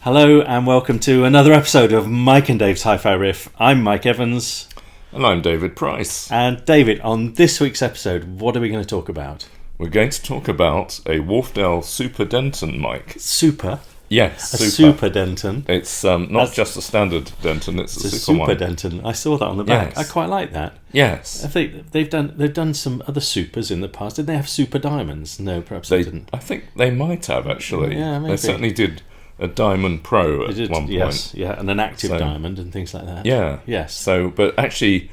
Hello and welcome to another episode of Mike and Dave's Hi-Fi Riff. I'm Mike Evans. And I'm David Price. And David, on this week's episode, what are we going to talk about? We're going to talk about a Wharfedale Super Denton mic. Super? Yes, a super Denton. It's not just a standard Denton, it's a super one. Denton. I saw that on the back. Yes. I quite like that. Yes. I think they've done some other supers in the past. Did they have super diamonds? No, perhaps they didn't. I think they might have, actually. Yeah, maybe. They certainly did a Diamond Pro at one point. Yes, yeah, and an active diamond and things like that. Yeah. Yes. So, but actually,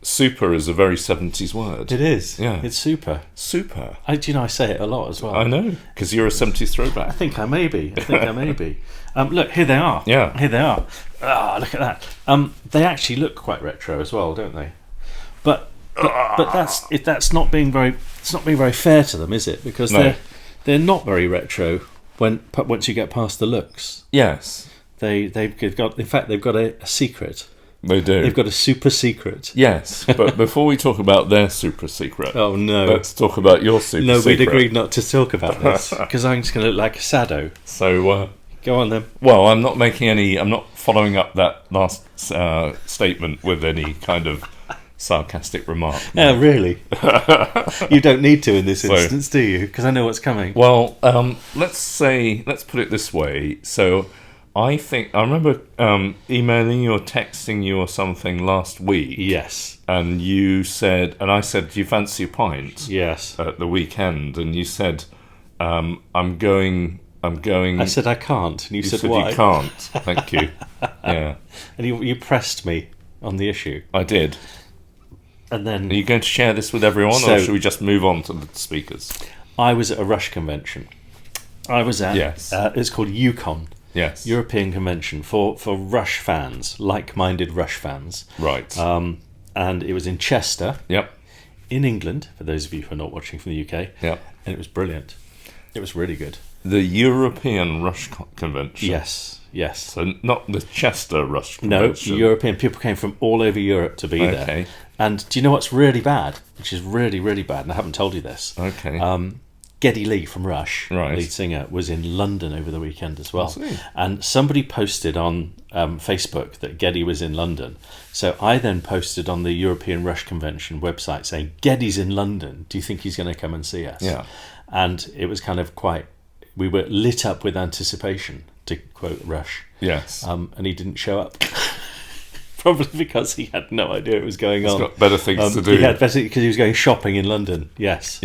super is a very 70s word. It is. Yeah. It's super. Super. I say it a lot as well. I know, because you're a 70s throwback. I think I may be. Look, here they are. Yeah. Here they are. Ah, look at that. They actually look quite retro as well, don't they? But that's not being very. It's not being very fair to them, is it? Because they're not very retro once you get past the looks. Yes. They've got a secret. They do. They've got a super secret. Yes, but before we talk about their super secret, oh no, let's talk about your super secret. No, we'd agreed not to talk about this because I'm just going to look like a sado. So go on then. Well, I'm not following up that last statement with any kind of sarcastic remark. Oh, really? You don't need to in this instance, do you? Because I know what's coming. Well, let's put it this way. So, I remember emailing you or texting you or something last week. Yes. And you said, and I said, do you fancy a pint? Yes. At the weekend, and you said, I'm going. I said I can't, and you said why? You can't. Thank you. Yeah. And you pressed me on the issue. I did. And then, are you going to share this with everyone, or should we just move on to the speakers? I was at a Rush convention. I was at. Yes. It's called UCon. Yes. European Convention for Rush fans, like-minded Rush fans. Right. And it was in Chester. Yep. In England, for those of you who are not watching from the UK. Yep. And it was brilliant. It was really good. The European Rush Convention. Yes. So not the Chester Rush Convention. No, European people came from all over Europe to be there. And do you know what's really bad? Which is really, really bad, and I haven't told you this. Okay. Geddy Lee from Rush, lead singer, was in London over the weekend as well. And somebody posted on Facebook that Geddy was in London. So I then posted on the European Rush Convention website saying, Geddy's in London. Do you think he's going to come and see us? Yeah. And it was kind of we were lit up with anticipation, to quote Rush. Yes. And he didn't show up. Probably because he had no idea what was going on. He's got better things to do. He had better because he was going shopping in London. Yes.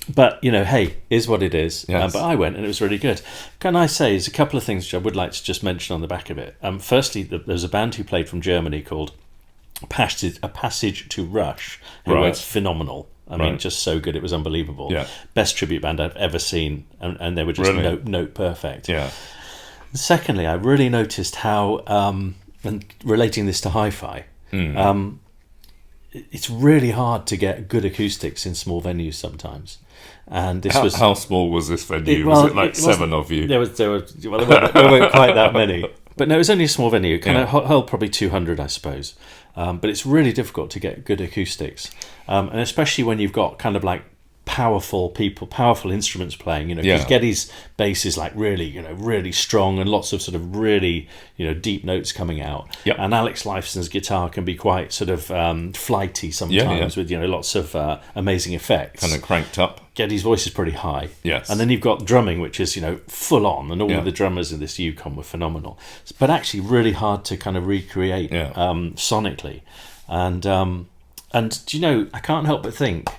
But hey, is what it is. Yes. But I went and it was really good. Can I say, there's a couple of things which I would like to just mention on the back of it. Firstly, there's a band who played from Germany called A Passage to Rush, who was phenomenal. I mean, just so good, it was unbelievable. Yeah. Best tribute band I've ever seen, and they were just note perfect. Yeah. Secondly, I really noticed how, and relating this to hi-fi, it's really hard to get good acoustics in small venues sometimes. And this how small was this venue? Was it like seven of you? There weren't quite that many. But no, it was only a small venue, kind of held probably 200, I suppose. But it's really difficult to get good acoustics, and especially when you've got kind of like powerful instruments playing, because Geddy's bass is like really strong and lots of sort of really, deep notes coming out. Yep. And Alex Lifeson's guitar can be quite sort of flighty sometimes with, lots of amazing effects. Kind of cranked up. Geddy's voice is pretty high. Yes. And then you've got drumming, which is, full on, and all of the drummers in this UCon were phenomenal. But actually really hard to kind of recreate sonically. And do you know, I can't help but think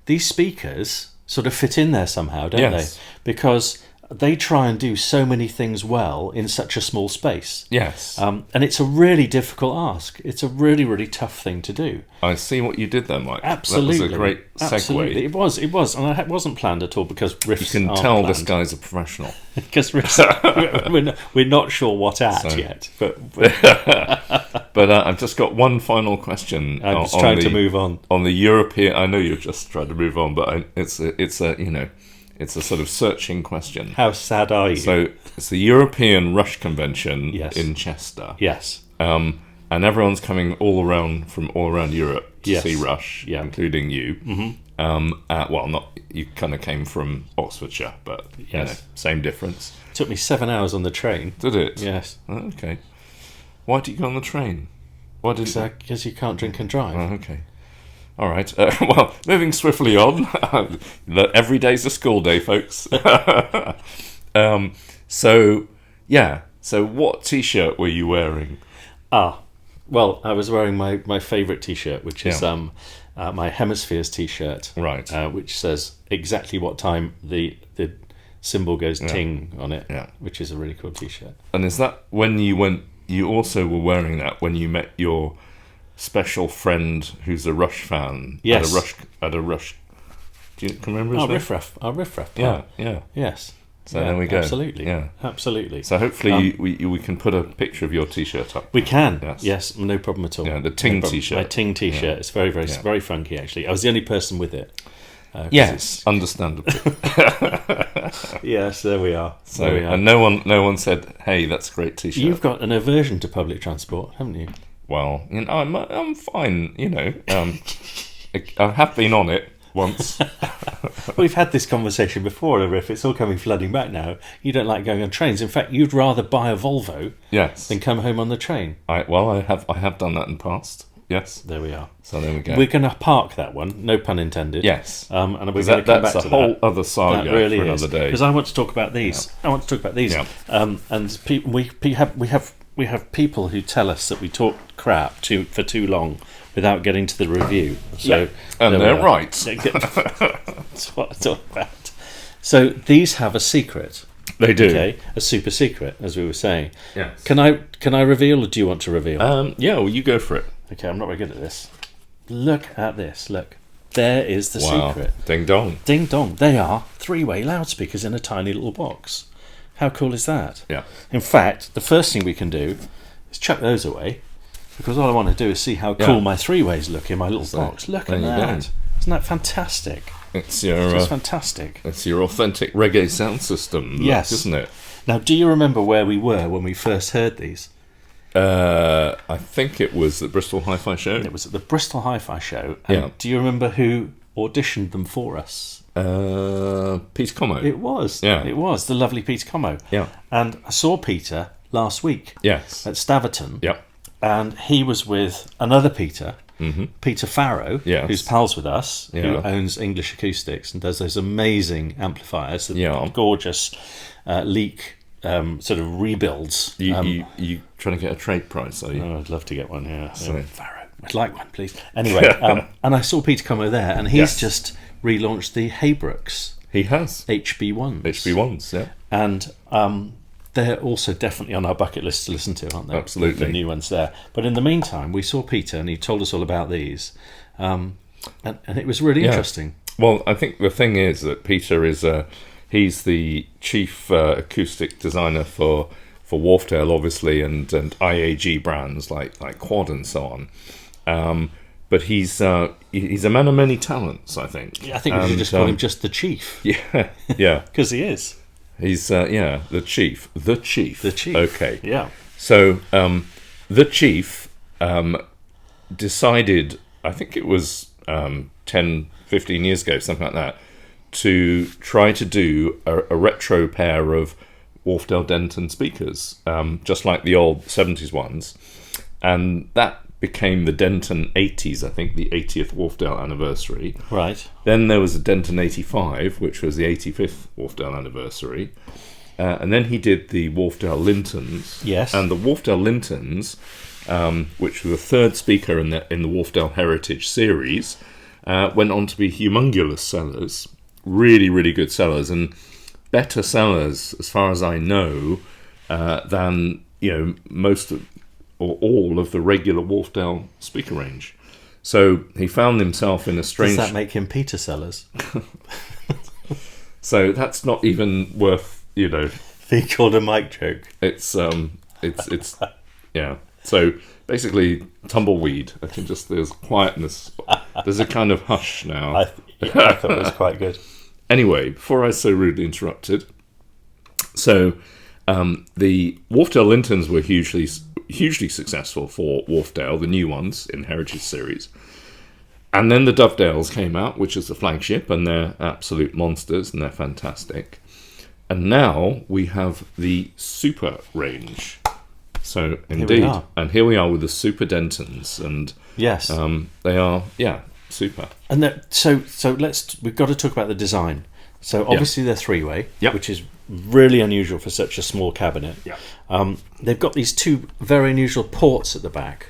these speakers sort of fit in there somehow, don't they? Because they try and do so many things well in such a small space. Yes. And it's a really difficult ask. It's a really, really tough thing to do. I see what you did there, Mike. Absolutely. That was a great segue. Absolutely. It was. And it wasn't planned at all because riffs You can aren't tell planned. this guy's a professional. Because we're not sure what yet. But I've just got one final question. I'm just trying to move on. On the European... I know you're just trying to move on, but it's a sort of searching question. How sad are you? So it's the European Rush Convention in Chester. Yes. And everyone's coming from all around Europe to see Rush, including you. Mm-hmm. Well, not you kind of came from Oxfordshire, but same difference. It took me 7 hours on the train. Did it? Yes. Oh, okay. Why did you go on the train? Why did? Because you can't drink and drive. Oh, okay. All right. Well, moving swiftly on. Every day's a school day, folks. So what T-shirt were you wearing? Well, I was wearing my favourite T-shirt, which is my Hemispheres T-shirt, right? Which says exactly what time the symbol goes ting on it, which is a really cool T-shirt. And is that when you went? You also were wearing that when you met your special friend who's a Rush fan. Yes. At a Rush. Do you remember his name? Riff Raff. Yeah. Yes. So there we go. Absolutely. Yeah. Absolutely. So hopefully we can put a picture of your T-shirt up. We can. Yes, no problem at all. Yeah, the Ting T-shirt. My Ting T-shirt. It's very, very, very funky, actually. I was the only person with it. Yes, understandably. Yes, there we are. So, and no one said, "Hey, that's a great T-shirt." You've got an aversion to public transport, haven't you? Well, I'm fine. I have been on it once. We've had this conversation before, Riff. It's all coming flooding back now. You don't like going on trains. In fact, you'd rather buy a Volvo than come home on the train. I have done that in the past. Yes. There we are. So there we go. We're going to park that one, no pun intended. Yes. And we're going to come back to that. That's a whole other saga that really for another day. Because I want to talk about these. Yeah. And we have people who tell us that we talk crap for too long without getting to the review. So and they're right. That's what I talk about. So these have a secret. They do. Okay, a super secret, as we were saying. Yes. Can I reveal, or do you want to reveal? Well, you go for it. Okay, I'm not very good at this. Look at this. Look. There is the secret. Ding dong. Ding dong. They are three-way loudspeakers in a tiny little box. How cool is that? Yeah. In fact, the first thing we can do is chuck those away, because all I want to do is see how cool my three-ways look in my little box. Look at that. Isn't that fantastic? It's just fantastic. It's your authentic reggae sound system, isn't it? Now, do you remember where we were when we first heard these? I think it was the Bristol Hi-Fi show. It was at the Bristol Hi-Fi show. And do you remember who auditioned them for us? Peter Como. It was. Yeah. It was the lovely Peter Como. Yeah. And I saw Peter last week. Yes. At Staverton. Yeah. And he was with another Peter, Peter Farrow, who's pals with us, who owns English Acoustics and does those amazing amplifiers, gorgeous leak sort of rebuilds. You trying to get a trade price, are you? Oh, I'd love to get one, Farrow. I'd like one, please. Anyway, and I saw Peter Como there, and he's just relaunched the Haybrooks. He has. HB1s. HB1s, yeah. And they're also definitely on our bucket list to listen to, aren't they? Absolutely. The new ones there. But in the meantime, we saw Peter, and he told us all about these. And it was really interesting. Well, I think the thing is that Peter is... he's the chief acoustic designer for Wharfedale, obviously, and IAG brands like Quad and so on. But he's a man of many talents, I think. Yeah, I think we should just call him just the chief. Yeah, yeah. Because he is. He's, the chief. The chief. The chief. Okay. Yeah. So the chief decided, I think it was 10, 15 years ago, something like that, to try to do a retro pair of Wharfedale Denton speakers, just like the old 70s ones. And that became the Denton 80s, I think, the 80th Wharfedale anniversary. Right. Then there was a Denton 85, which was the 85th Wharfedale anniversary. And then he did the Wharfedale Lintons. Yes. And the Wharfedale Lintons, which were the third speaker in the Wharfedale Heritage series, went on to be humongous sellers. Really, really good sellers, and better sellers, as far as I know, than most of, or all of the regular Wharfedale speaker range. So he found himself in a strange... Does that make him Peter Sellers? So that's not even worth, He called a mic joke. It's yeah. So basically, tumbleweed. I can just, there's quietness. There's a kind of hush now. I thought it was quite good. Anyway, before I was so rudely interrupted, so the Wharfedale Lintons were hugely successful for Wharfedale, the new ones in Heritage Series. And then the Dovedales came out, which is the flagship, and they're absolute monsters, and they're fantastic. And now we have the Super range. So indeed, here we are with the Super Dentons, and yes, they are super. And we've got to talk about the design. So obviously they're three-way, which is really unusual for such a small cabinet. Yeah. They've got these two very unusual ports at the back.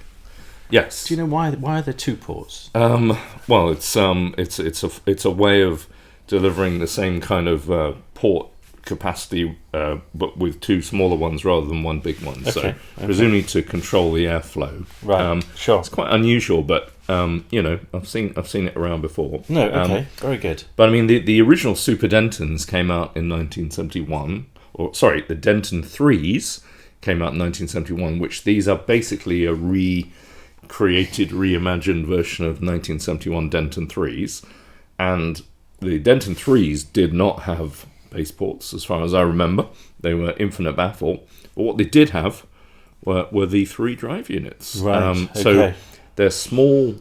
Yes. Do you know why are there two ports? Well, it's a way of delivering the same kind of port capacity, but with two smaller ones rather than one big one. So presumably to control the airflow. Right. Sure. It's quite unusual, but I've seen it around before. No. Okay. Very good. But I mean, the original Super Dentons came out in 1971. The Denton 3s came out in 1971, which these are basically a reimagined version of 1971 Denton 3s. And the Denton 3s did not have base ports, as far as I remember. They were infinite baffle. But what they did have were the 3 drive units. Right. So they're small,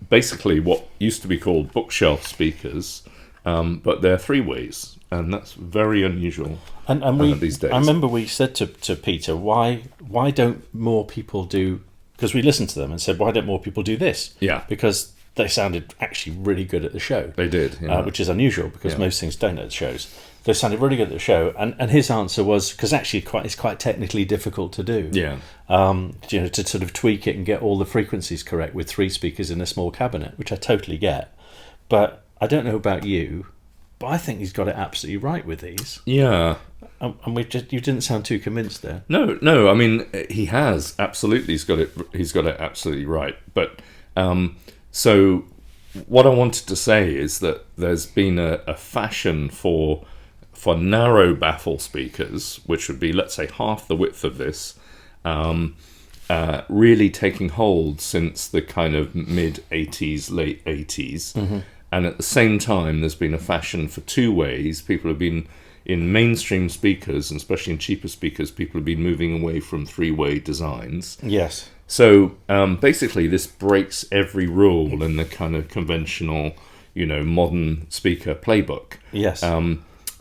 basically what used to be called bookshelf speakers, but they're 3-ways. And that's very unusual these days. I remember we said to Peter, why don't more people do... Because we listened to them and said, why don't more people do this? Yeah. Because they sounded actually really good at the show. They did. Which is unusual, because most things don't at the shows. They sounded really good at the show. And his answer was, because actually it's quite technically difficult to do. Yeah. To sort of tweak it and get all the frequencies correct with 3 speakers in a small cabinet, which I totally get. But I don't know about you, but I think he's got it absolutely right with these. Yeah. And you didn't sound too convinced there. No. I mean, he has absolutely. He's got it absolutely right. But so what I wanted to say is that there's been a fashion for narrow baffle speakers, which would be, let's say, half the width of this, really taking hold since the kind of mid-'80s, late '80s. Mm-hmm. And at the same time, there's been a fashion for 2-ways. People have been, in mainstream speakers, and especially in cheaper speakers, people have been moving away from 3-way designs. Yes. So basically, this breaks every rule in the kind of conventional, modern speaker playbook. Yes.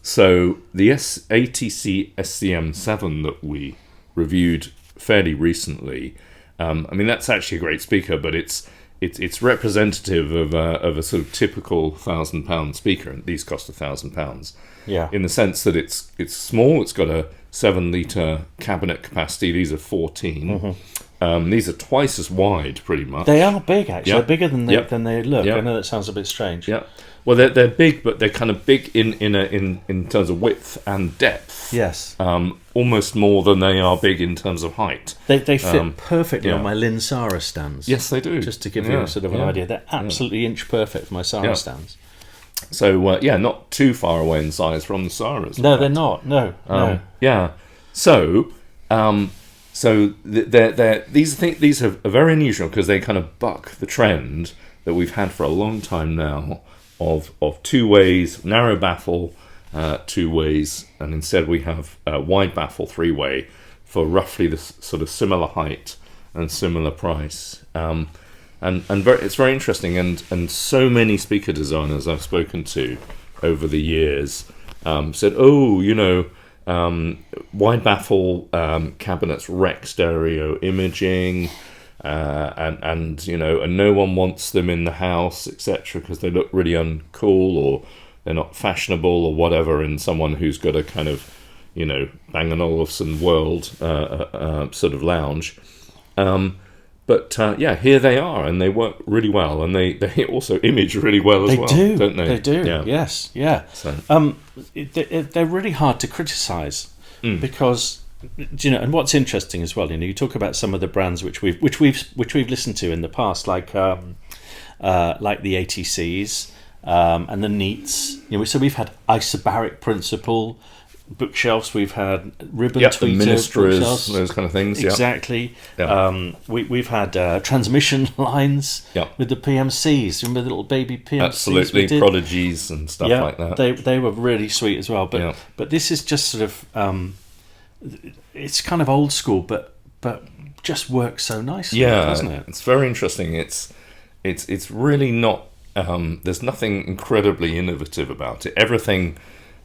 So the ATC SCM7 that we reviewed fairly recently, I mean, that's actually a great speaker, but it's representative of a sort of typical £1,000 speaker, and these cost £1,000. Yeah. In the sense that it's small, it's got a 7-litre cabinet capacity. These are 14. Mm-hmm. These are twice as wide, pretty much. They are big, actually. Yep. They're bigger than they look. Yep. I know that sounds a bit strange. Yeah. Well, they're big, but they're kind of big in terms of width and depth. Yes. Almost more than they are big in terms of height. They fit perfectly on my Lynn Sara stands. Yes, they do. Just to give you sort of an idea, they're absolutely inch perfect for my Sara stands. So not too far away in size from the Saras. No, they're not. No. Yeah. So these are very unusual because they kind of buck the trend that we've had for a long time now of 2-ways, narrow baffle, 2-ways, and instead we have wide baffle 3-way for roughly the sort of similar height and similar price. It's very interesting, and so many speaker designers I've spoken to over the years said, wide baffle cabinets wreck stereo imaging, and no one wants them in the house, etc., because they look really uncool, or they're not fashionable, or whatever, in someone who's got a kind of Bang & Olufsen world sort of lounge. But here they are, and they work really well, and they also image really well as well, don't they? They do. Yeah. Yes, yeah. So. They're really hard to criticise because, and what's interesting as well, you talk about some of the brands which we've listened to in the past, like the ATCs and the Neats. So we've had isobaric principle bookshelves, we've had ribbon tweeter the ministers, bookshelves, those kind of things. Exactly. Yeah. We've had transmission lines with the PMCs. Remember the little baby PMCs? Absolutely, prodigies and stuff like that. They were really sweet as well. But this is just sort of it's kind of old school, but just works so nicely. Yeah, doesn't it? It's very interesting. It's it's really not. There's nothing incredibly innovative about it. Everything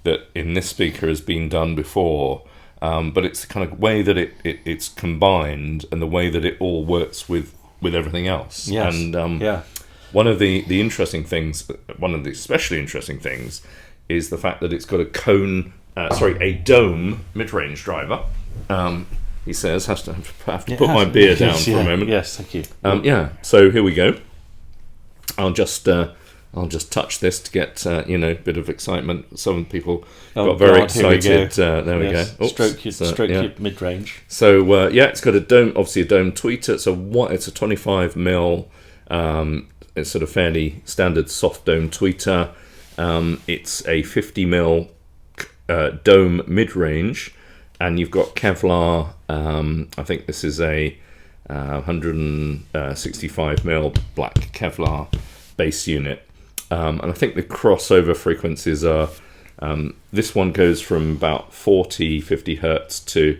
that in this speaker has been done before, but it's the kind of way that it's combined and the way that it all works with everything else. Yes. And one of the interesting things, one of the especially interesting things, is the fact that it's got a dome mid-range driver. He says, have to put my beer down for a moment. Yes, thank you. So here we go. I'll just touch this to get a bit of excitement. Some people got very excited. There we go. Oops. Stroke your mid-range. So it's got a dome, obviously a dome tweeter. It's a 25mm. It's sort of fairly standard soft dome tweeter. It's a 50mm dome mid-range, and you've got Kevlar. I think this is a 165mm black Kevlar bass unit. And I think the crossover frequencies are, this one goes from about 50 hertz to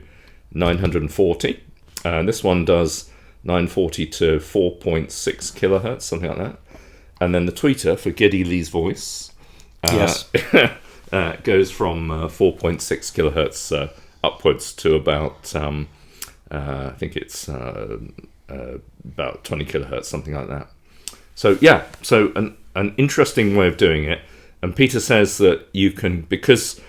940. This one does 940 to 4.6 kilohertz, something like that. And then the tweeter for Geddy Lee's voice goes from 4.6 kilohertz upwards to about, I think it's about 20 kilohertz, something like that. So an interesting way of doing it. And Peter says that you can, because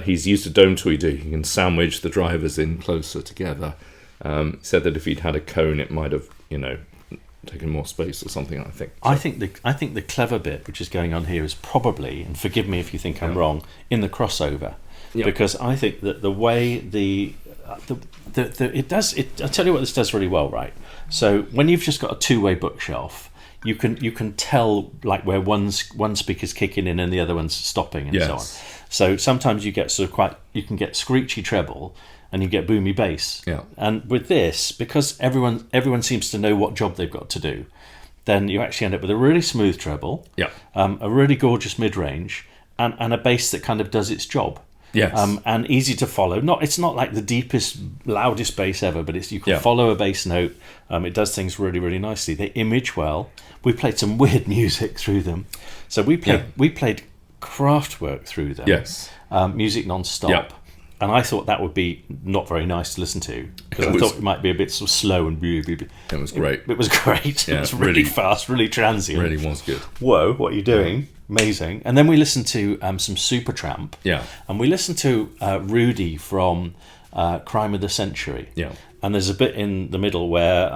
he's used a dome tweeter, you can sandwich the drivers in closer together. He said that if he'd had a cone, it might have, taken more space or something. I think. I think the clever bit, which is going on here, is probably, and forgive me if you think I'm wrong, in the crossover, because I think that the way it does. I'll tell you what this does really well, right? So when you've just got a two-way bookshelf, you can tell like where one speaker's kicking in and the other one's stopping and so on. So sometimes you get you can get screechy treble and you get boomy bass. Yeah. And with this, because everyone seems to know what job they've got to do, then you actually end up with a really smooth treble, a really gorgeous mid-range, and a bass that kind of does its job. Yes. And easy to follow. It's not like the deepest, loudest bass ever, but you can follow a bass note. It does things really, really nicely. They image well. We played some weird music through them. So we played Kraftwerk through them. Yes. Music non-stop. Yep. And I thought that would be not very nice to listen to, because I thought it might be a bit sort of slow and... It was great. It was great. Yeah, it was really fast, really transient. Really was good. Whoa, what are you doing? Yeah. Amazing. And then we listened to some Supertramp. Yeah. And we listened to Rudy from Crime of the Century. Yeah. And there's a bit in the middle where...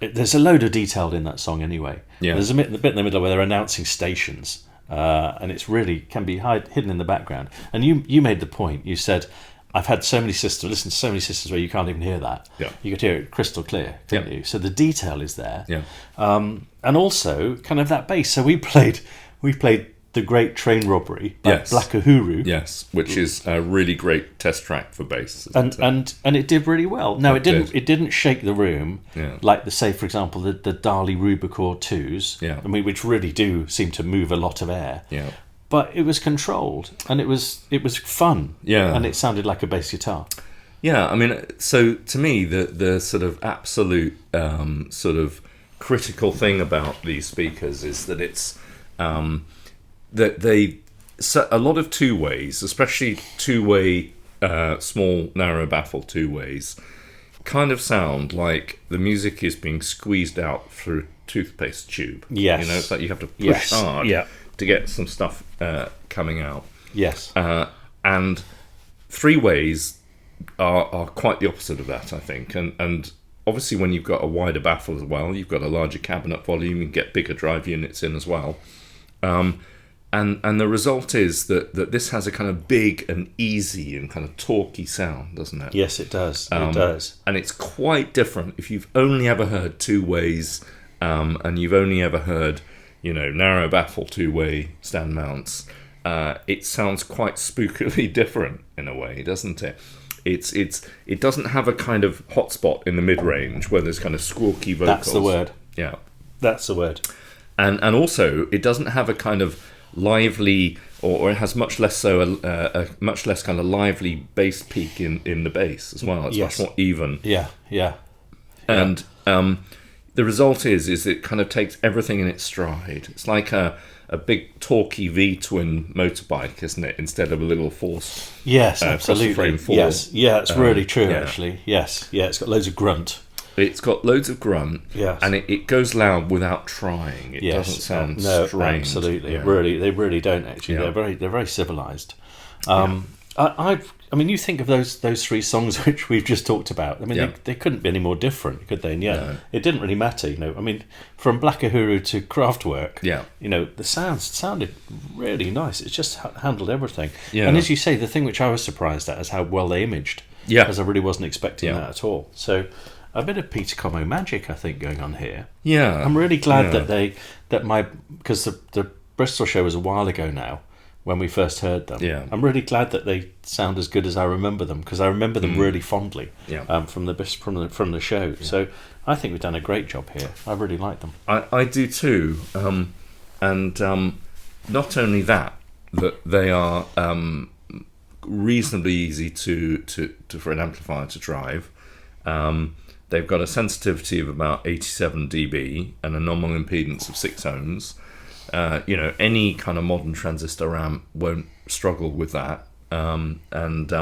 there's a load of detail in that song anyway. Yeah. There's a bit in the middle where they're announcing stations. And it's really can be hidden in the background. And you made the point. You said, I've had listen to so many systems where you can't even hear that. Yeah. You could hear it crystal clear, couldn't you? So the detail is there. Yeah. And also kind of that bass. So we played The Great Train Robbery by Black Uhuru. Yes, which is a really great test track for bass. And it did really well. No, it didn't shake the room like say for example the Dali Rubicor 2s. Yeah. I mean, which really do seem to move a lot of air. Yeah. But it was controlled and it was fun. Yeah. And it sounded like a bass guitar. Yeah, I mean, so to me the sort of absolute sort of critical thing about these speakers is that it's that a lot of two-ways, especially two-way small narrow baffle two-ways, kind of sound like the music is being squeezed out through a toothpaste tube. Yes. It's like you have to push hard to get some stuff coming out. Yes. And three-ways are quite the opposite of that, I think. And obviously when you've got a wider baffle as well, you've got a larger cabinet volume, you can get bigger drive units in as well. And the result is that this has a kind of big and easy and kind of talky sound, doesn't it? Yes, it does. It does. And it's quite different if you've only ever heard two ways, and you've only ever heard, narrow baffle two-way stand mounts. It sounds quite spookily different in a way, doesn't it? It doesn't have a kind of hotspot in the mid-range where there's kind of squawky vocals. That's the word. Yeah. That's the word. And also, it doesn't have a kind of lively, or it has much less so a much less kind of lively bass peak in the bass as well. It's much more even. Yeah. And the result is it kind of takes everything in its stride. It's like a big torquey V-twin motorbike, isn't it? Instead of a little force. Yes, absolutely. Frame four. Yes, yeah, it's really true. Actually, yes, yeah, it's got loads of grunt. It's got loads of grunt, yes, and it goes lound without trying. It doesn't sound strained. Absolutely, Yeah. They really don't actually. Yeah. They're very civilized. I mean, you think of those three songs which we've just talked about. I mean, they couldn't be any more different, could they? And it didn't really matter. I mean, from Black Uhuru to Kraftwerk, the sounds sounded really nice. It just handled everything. Yeah. And as you say, the thing which I was surprised at is how well they imaged. Yeah. Because I really wasn't expecting that at all. So a bit of Peter Como magic, I think, going on here. Yeah. I'm really glad because the Bristol show was a while ago now, when we first heard them. Yeah. I'm really glad that they sound as good as I remember them, because I remember them really fondly from the show. Yeah. So I think we've done a great job here. I really like them. I do too. And not only that they are reasonably easy to for an amplifier to drive. They've got a sensitivity of about 87 dB and a nominal impedance of 6 ohms. Any kind of modern transistor amp won't struggle with that, and they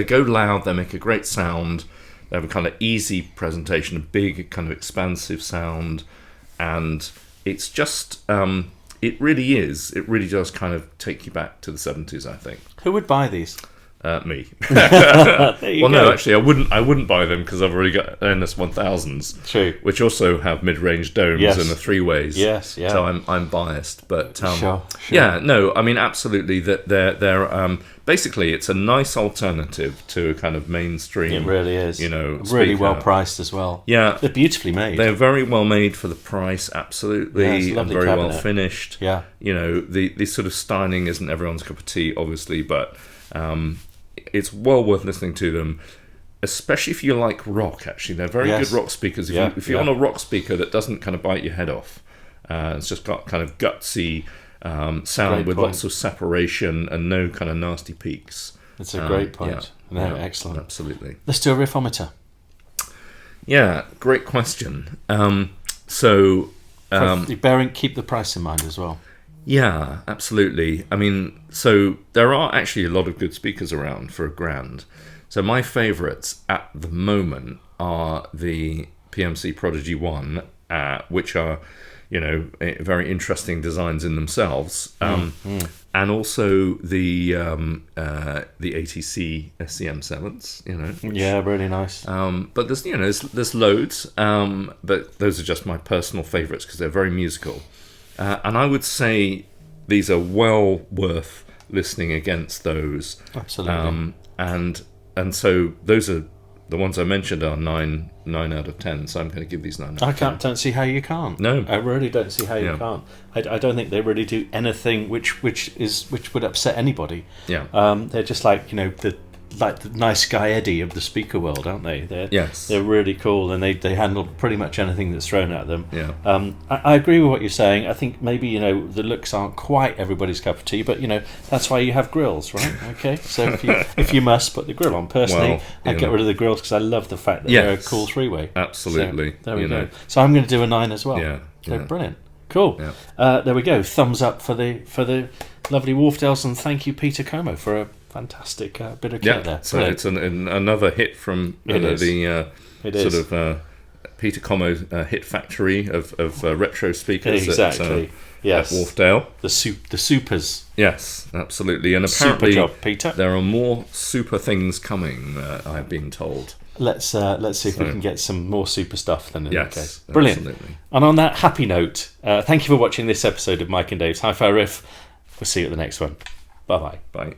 go loud. They make a great sound. They have a kind of easy presentation, a big kind of expansive sound, and it's just it really does kind of take you back to the 70s, I think. Who would buy these? Me. No, actually, I wouldn't buy them because I've already got NS1000s, true, which also have mid-range domes and the 3-ways. Yes, yeah. So I'm biased, but sure. Yeah, no, I mean absolutely. That they're basically it's a nice alternative to a kind of mainstream. It really is. speaker. Really well priced as well. Yeah, they're beautifully made. They're very well made for the price, absolutely, and very cabinet. well finished. Yeah, the sort of styling isn't everyone's cup of tea, obviously, but. It's well worth listening to them, especially if you like rock. Actually, they're very good rock speakers. If you're on a rock speaker that doesn't kind of bite your head off, it's just got kind of gutsy sound with lots of separation and no kind of nasty peaks. That's a great point. Excellent. Absolutely. Let's do a riffometer. Yeah, great question. Keep the price in mind as well. Yeah, absolutely. I mean, so there are actually a lot of good speakers around for £1,000. So my favourites at the moment are the PMC Prodigy 1, which are, very interesting designs in themselves, and also the ATC SCM7s. Yeah, really nice. But there's loads, but those are just my personal favourites because they're very musical. And I would say these are well worth listening against those. Absolutely. And so those are the ones I mentioned are 9 out of 10. So I'm going to give these 9 out of 10. Don't see how you can't. No, I really don't see how you can't. I don't think they really do anything which would upset anybody. Yeah. They're just like the nice guy Eddie of the speaker world, aren't they? They're really cool, and they handle pretty much anything that's thrown at them. Yeah. I agree with what you're saying. I think maybe the looks aren't quite everybody's cup of tea, but that's why you have grills, right? Okay, so if you must put the grill on. Personally, I get rid of the grills because I love the fact that they're a cool 3-way. Absolutely. So, there we go. So I'm going to do a 9 as well. Yeah. So brilliant. Cool. Yeah. There we go. Thumbs up for the lovely Wharfedales, and thank you, Peter Como, for a fantastic bit of kit there. So it's another hit from the sort of Peter Como hit factory of retro speakers. Exactly. At Wharfedale. The supers. Yes, absolutely. And apparently super job, Peter. There are more super things coming, I've been told. Let's see if we can get some more super stuff then in that case. Brilliant. Absolutely. And on that happy note, thank you for watching this episode of Mike and Dave's Hi-Fi Riff. We'll see you at the next one. Bye-bye. Bye.